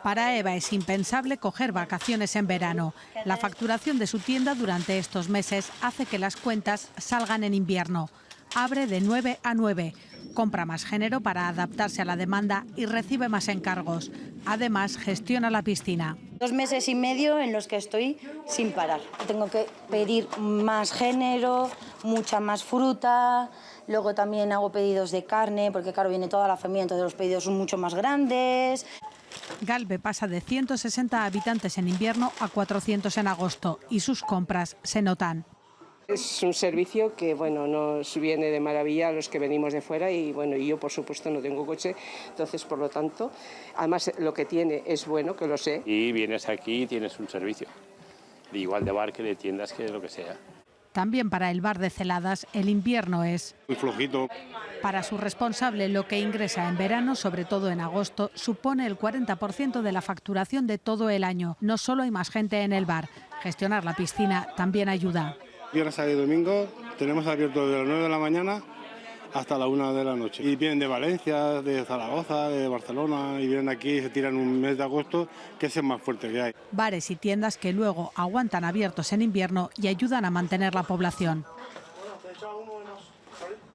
Para Eva es impensable coger vacaciones en verano. La facturación de su tienda durante estos meses hace que las cuentas salgan en invierno. Abre de 9 a 9, compra más género para adaptarse a la demanda y recibe más encargos. Además, gestiona la piscina. 2 meses y medio en los que estoy sin parar. Tengo que pedir más género, mucha más fruta. Luego también hago pedidos de carne, porque claro, viene toda la familia, entonces los pedidos son mucho más grandes. Galve pasa de 160 habitantes en invierno a 400 en agosto y sus compras se notan. Es un servicio que nos viene de maravilla a los que venimos de fuera y yo por supuesto no tengo coche, entonces por lo tanto, además lo que tiene es bueno, que lo sé. Y vienes aquí y tienes un servicio, igual de bar que de tiendas, que lo que sea. También para el bar de Celadas el invierno es muy flojito. Para su responsable, lo que ingresa en verano, sobre todo en agosto, supone el 40% de la facturación de todo el año. No solo hay más gente en el bar, gestionar la piscina también ayuda. Viernes, sábado y domingo tenemos abierto de las 9 de la mañana hasta la 1 de la noche. Y vienen de Valencia, de Zaragoza, de Barcelona y vienen aquí y se tiran un mes de agosto, que es el más fuerte que hay. Bares y tiendas que luego aguantan abiertos en invierno y ayudan a mantener la población.